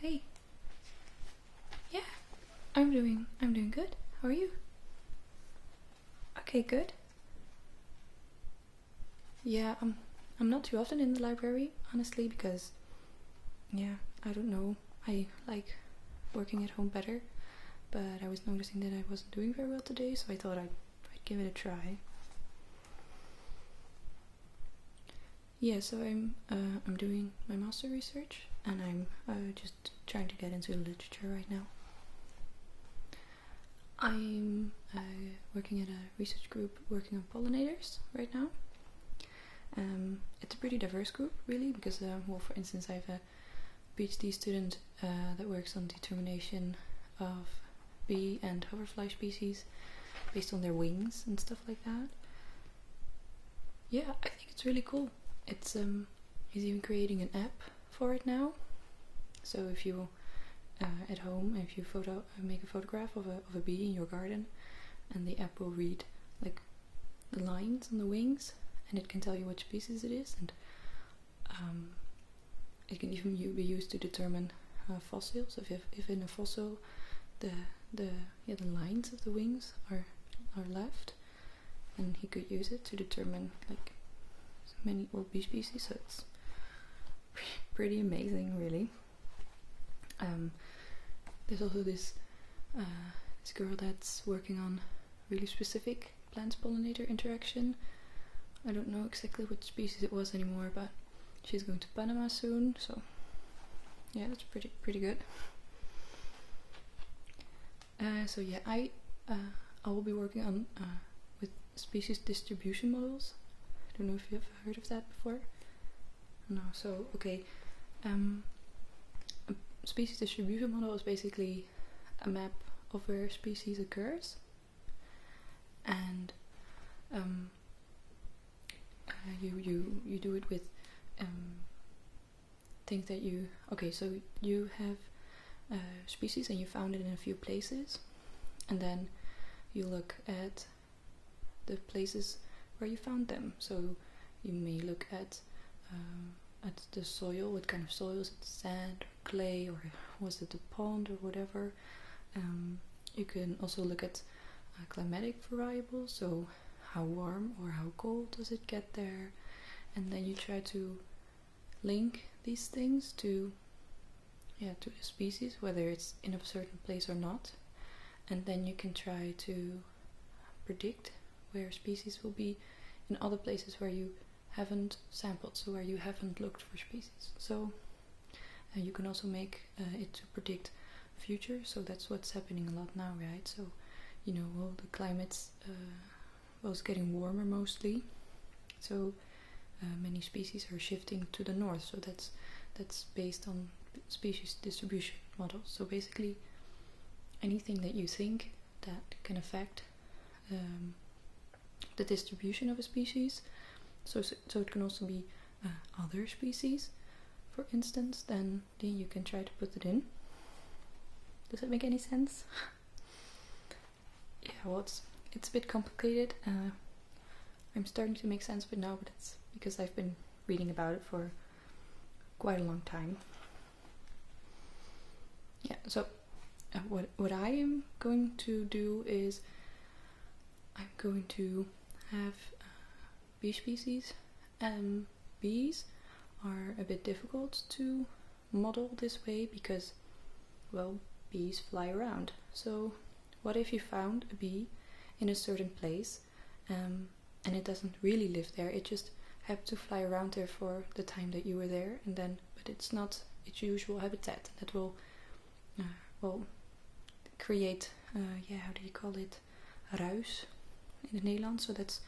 Hey. Yeah, I'm doing good. How are you? Okay, good. Yeah, I'm not too often in the library, honestly, because yeah, I don't know. I like working at home better, but I was noticing that I wasn't doing very well today, so I thought I'd give it a try. Yeah, so I'm doing my master research, and I'm just trying to get into literature right now. I'm working at a research group working on pollinators right now. It's a pretty diverse group, really, because, well, for instance, I have a PhD student that works on determination of bee and hoverfly species based on their wings and stuff like that. Yeah, I think it's really cool. It's he's even creating an app for it now. So if you at home, if you make a photograph of a bee in your garden, and the app will read like the lines on the wings, and it can tell you which species it is, and it can even be used to determine fossils. If in a fossil the lines of the wings are left, and he could use it to determine like many old bee species. So it's pretty amazing, really. There's also this girl that's working on really specific plant-pollinator interaction. I don't know exactly which species it was anymore, but she's going to Panama soon, so yeah, that's pretty good. So yeah, I will be working on with species distribution models. I don't know if you've heard of that before. No, so okay. A species distribution model is basically a map of where a species occurs, and you do it with things that you so you have species and you found it in a few places, and then you look at the places where you found them. So you may look at the soil. What kind of soil is it? Sand or clay, or was it a pond or whatever? You can also look at climatic variables, so how warm or how cold does it get there, and then you try to link these things to the species, whether it's in a certain place or not, and then you can try to predict where species will be in other places where you haven't sampled, so where you haven't looked for species. So you can also make it to predict future, so that's what's happening a lot now, right? So all the climates it's getting warmer mostly, so many species are shifting to the north, so that's based on species distribution models. So basically anything that you think that can affect the distribution of a species, so it can also be other species, for instance, then you can try to put it in. Does that make any sense? Yeah, well, it's a bit complicated. I'm starting to make sense of it now, but it's because I've been reading about it for quite a long time. Yeah, so what I am going to do is I'm going to have bee species, and bees are a bit difficult to model this way because, well, bees fly around. So what if you found a bee in a certain place and it doesn't really live there, it just happened to fly around there for the time that you were there, and then but it's not its usual habitat, and that will create how do you call it, ruis in the Netherlands. So that's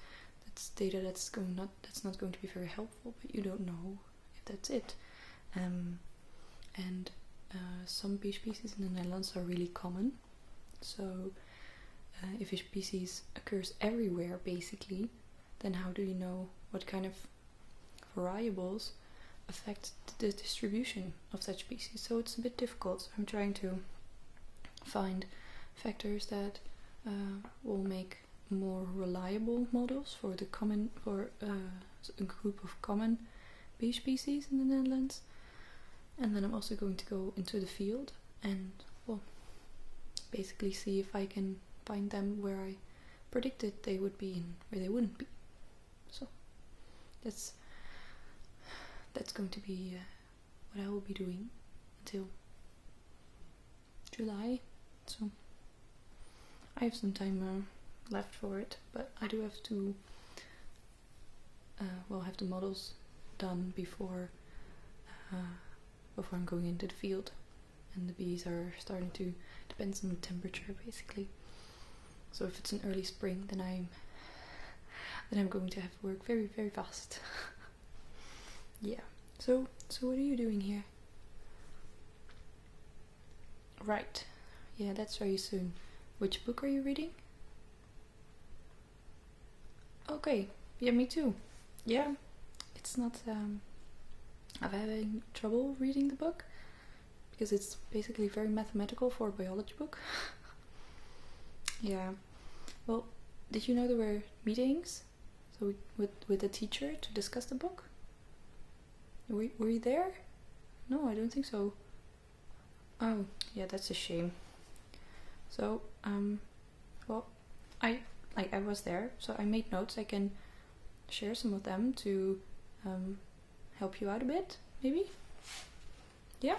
data that's not going to be very helpful, but you don't know if that's it. And some bee species in the Netherlands are really common. So if a species occurs everywhere, basically, then how do you know what kind of variables affect the distribution of such species? So it's a bit difficult. I'm trying to find factors that will make more reliable models for a group of common bee species in the Netherlands. And then I'm also going to go into the field and, well, basically see if I can find them where I predicted they would be and where they wouldn't be. So that's going to be what I will be doing until July. So I have some time left for it, but I do have to have the models done before I'm going into the field, and the bees are starting to, depends on the temperature basically. So if it's an early spring, then I'm going to have to work very, very fast. Yeah. So what are you doing here? Right. Yeah, that's very soon. Which book are you reading? Okay. Yeah, me too. Yeah. It's not I'm having trouble reading the book because it's basically very mathematical for a biology book. Yeah. Well, did you know there were meetings with the teacher to discuss the book? Were you there? No, I don't think so. Oh, yeah, that's a shame. So, well, I was there, so I made notes. I can share some of them to help you out a bit, maybe? Yeah?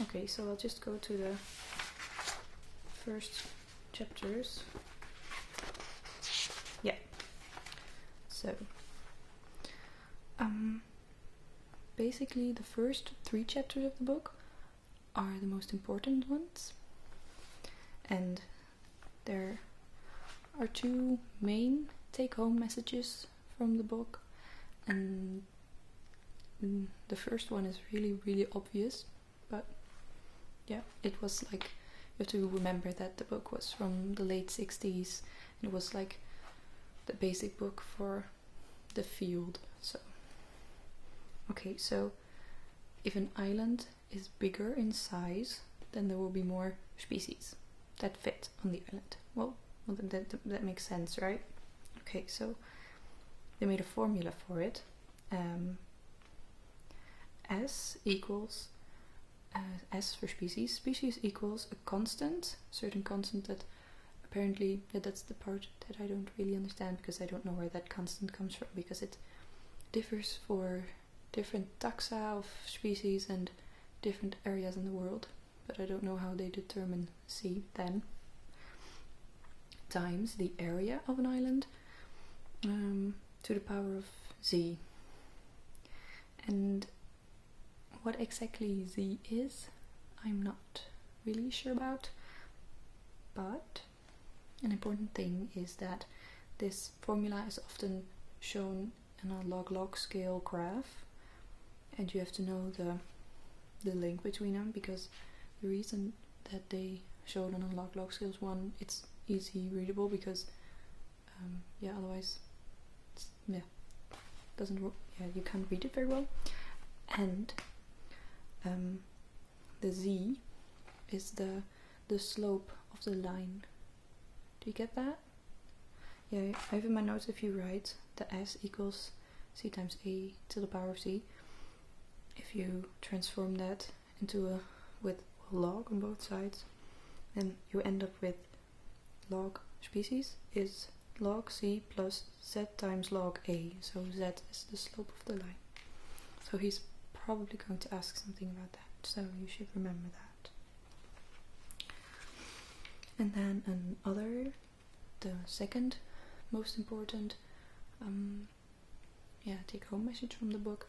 Okay, so I'll just go to the first chapters. Yeah. So, basically the first 3 chapters of the book are the most important ones, and there are 2 main take-home messages from the book, and the first one is really, really obvious, but yeah, it was like, you have to remember that the book was from the late 60s, and it was like the basic book for the field. So okay, so if an island is bigger in size, then there will be more species that fit on the island. Well, that makes sense, right? Okay, so they made a formula for it. S equals S for species. Species equals a constant, certain constant that apparently, that's the part that I don't really understand, because I don't know where that constant comes from, because it differs for different taxa of species and different areas in the world, but I don't know how they determine C then, times the area of an island to the power of Z. And what exactly Z is, I'm not really sure about, but an important thing is that this formula is often shown in a log-log scale graph, and you have to know the link between them, because the reason that they showed on a log-log scale is, one, it's easy readable, because otherwise doesn't work. Yeah, you can't read it very well. And the Z is the slope of the line. Do you get that? Yeah, I have in my notes, if you write the S equals C times A to the power of Z, if you transform that into with log on both sides, then you end up with log species is log C plus Z times log A. So Z is the slope of the line. So he's probably going to ask something about that, so you should remember that. And then the second most important take-home message from the book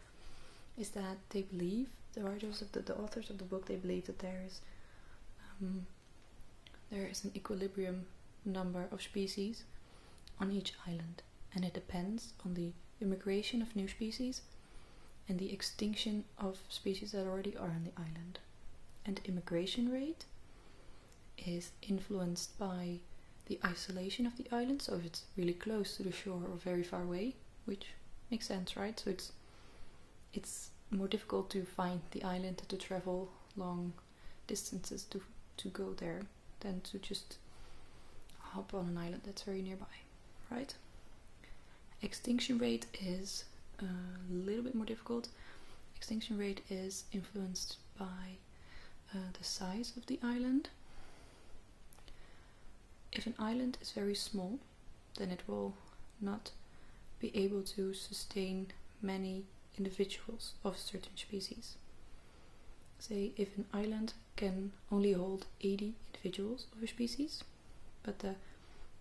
is that they believe, the writers of the authors of the book, they believe that there is an equilibrium number of species on each island, and it depends on the immigration of new species and the extinction of species that already are on the island. And immigration rate is influenced by the isolation of the island, so if it's really close to the shore or very far away, which makes sense, right? So it's more difficult to find the island, to travel long distances to go there, than to just hop on an island that's very nearby, right? Extinction rate is a little bit more difficult. extinction rate is influenced by the size of the island. If an island is very small, then it will not be able to sustain many individuals of a certain species. Say if an island can only hold 80 individuals of a species, but the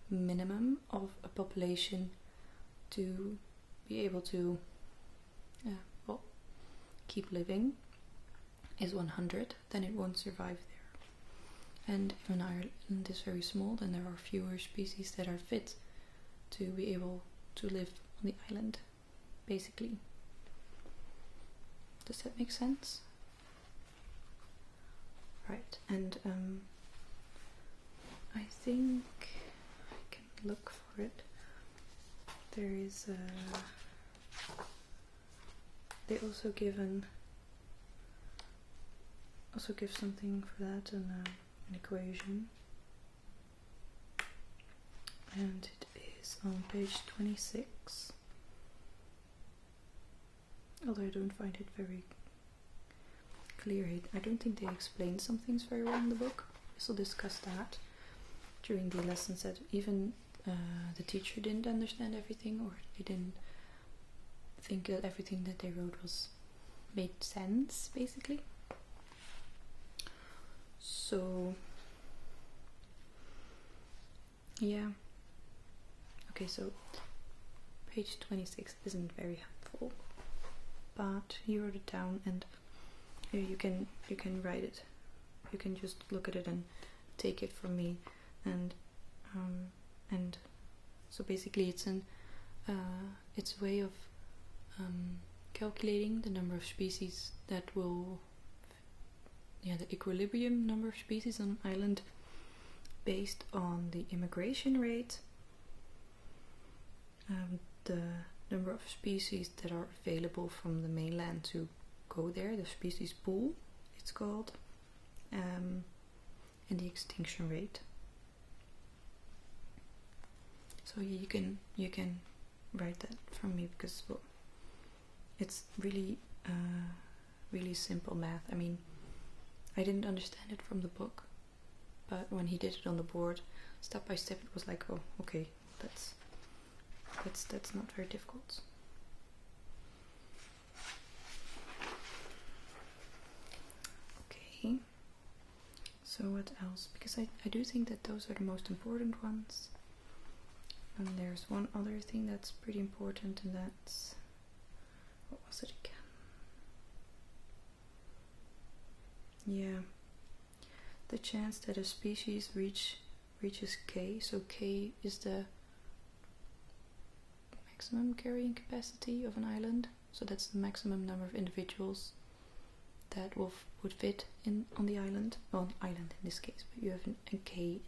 minimum of a population to be able to keep living is 100, then it won't survive there. And if an island is very small, then there are fewer species that are fit to be able to live on the island, basically. Does that make sense? Right, and I think I can look for it. There is they also give something for that, an equation, and it is on page 26. Although I don't find it very clear. I don't think they explain some things very well in the book. We also discussed that during the lessons, that even the teacher didn't understand everything, or they didn't think that everything that they wrote made sense, basically. So yeah, okay, so page 26 isn't very helpful, but he wrote it down, and you can write it. You can just look at it and take it from me, and so basically it's a way of calculating the number of species that will, the equilibrium number of species on an island based on the immigration rate, the number of species that are available from the mainland to go there, the species pool it's called, and the extinction rate. So you can write that from me, because it's really really simple math. I mean, I didn't understand it from the book, but when he did it on the board, step by step, it was like, oh, okay, that's not very difficult. Okay, so what else? Because I do think that those are the most important ones. And there's one other thing that's pretty important, and that's, what was it again? Yeah, the chance that a species reaches K. So K is the maximum carrying capacity of an island. So that's the maximum number of individuals that would fit on the island. Well, island in this case, but you have a K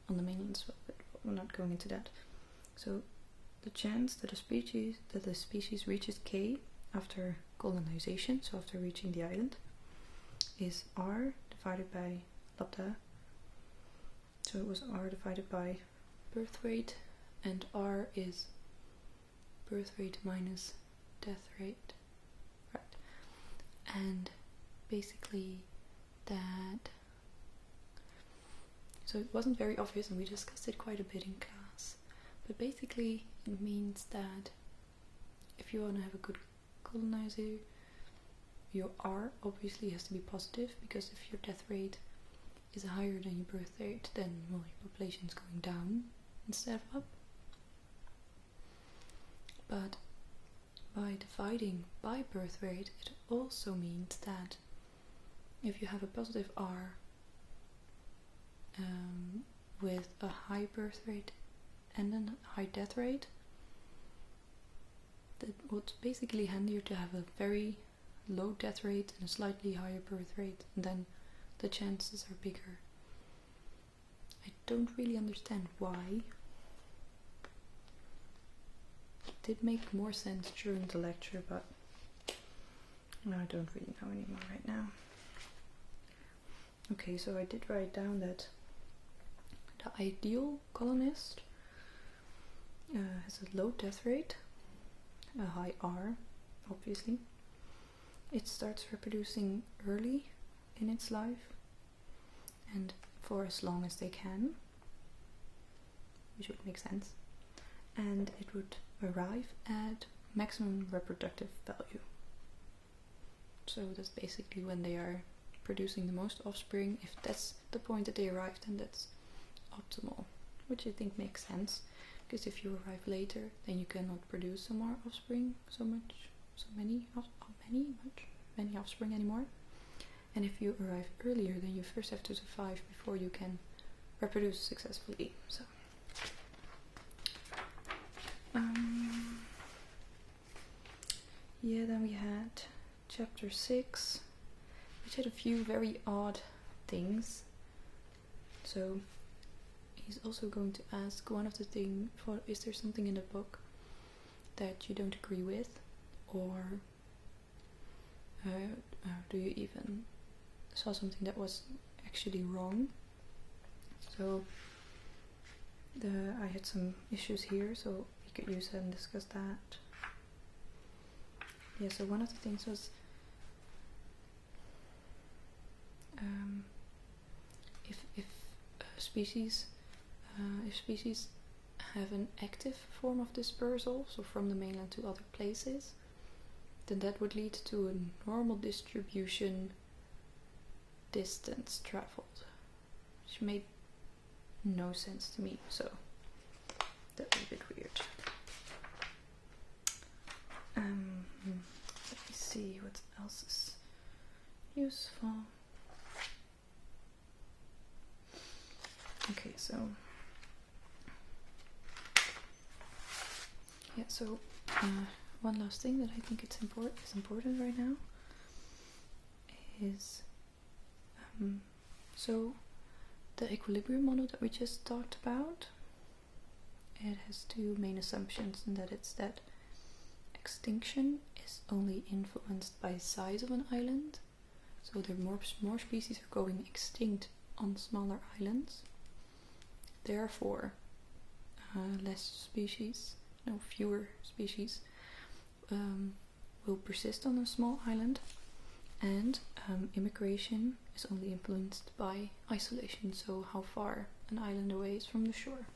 on the mainland as well. But we're not going into that. So the chance that a species reaches K after colonization, so after reaching the island, is R divided by lambda. So it was R divided by birth rate, and R is birth rate minus death rate, right? And basically that, so it wasn't very obvious, and we discussed it quite a bit in class, but basically it means that if you want to have a good colonizer, your R obviously has to be positive, because if your death rate is higher than your birth rate, then your population is going down instead of up. But by dividing by birth rate, it also means that if you have a positive R with a high birth rate and a high death rate, that would basically handier to have a very low death rate and a slightly higher birth rate, and then the chances are bigger. I don't really understand why. It did make more sense during the lecture, but I don't really know anymore right now. Okay, so I did write down that the ideal colonist has a low death rate, a high R, obviously, it starts reproducing early in its life and for as long as they can, which would make sense, and it would arrive at maximum reproductive value. So that's basically when they are producing the most offspring. If that's the point that they arrive, then that's optimal, which I think makes sense, because if you arrive later, then you cannot produce some more offspring, many offspring anymore. And if you arrive earlier, then you first have to survive before you can reproduce successfully. So yeah, then we had chapter 6, which had a few very odd things. So he's also going to ask one of the things, is there something in the book that you don't agree with, or do you even saw something that was actually wrong? So I had some issues here, so we could use that and discuss that. Yeah, so one of the things was if species have an active form of dispersal, so from the mainland to other places, then that would lead to a normal distribution distance traveled, which made no sense to me, so that was a bit weird. Let me see what else is useful. Okay, so yeah, so one last thing that I think is important right now is so the equilibrium model that we just talked about, it has two main assumptions, and that it's that extinction is only influenced by the size of an island, so there are more species are going extinct on smaller islands, therefore fewer species will persist on a small island, and immigration is only influenced by isolation, so how far an island away is from the shore.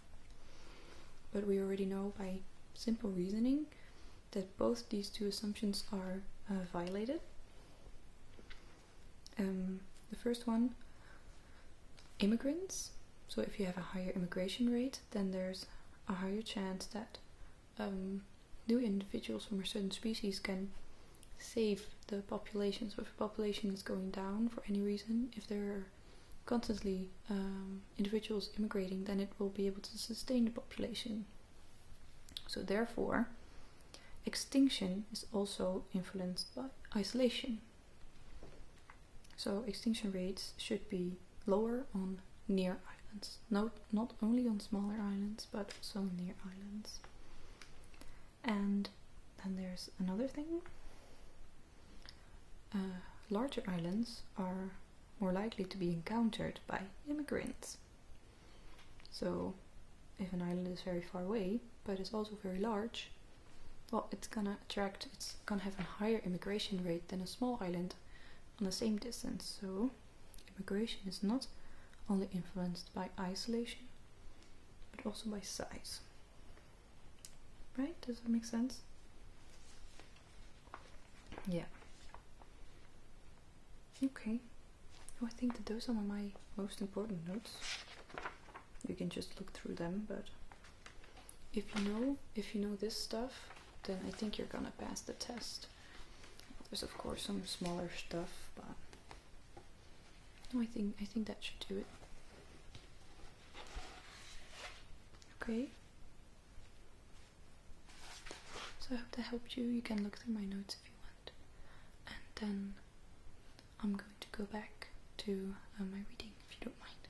But we already know by simple reasoning that both these two assumptions are violated. The first one, immigrants. So if you have a higher immigration rate, then there's a higher chance that new individuals from a certain species can save the population. So if a population is going down for any reason, if there are constantly individuals immigrating, then it will be able to sustain the population. So therefore, extinction is also influenced by isolation. So extinction rates should be lower on near islands, not only on smaller islands, but also near islands. And then there's another thing. Larger islands are more likely to be encountered by immigrants. So if an island is very far away, but it's also very large, well, it's gonna have a higher immigration rate than a small island on the same distance. So immigration is not only influenced by isolation, but also by size. Right? Does that make sense? Yeah. Okay. Oh, I think that those are my most important notes. You can just look through them, but if you know this stuff, then I think you're gonna pass the test. There's of course some smaller stuff, but no, I think that should do it. Okay. So I hope that helped you. You can look through my notes if you want. And then I'm going to go back to my reading, if you don't mind.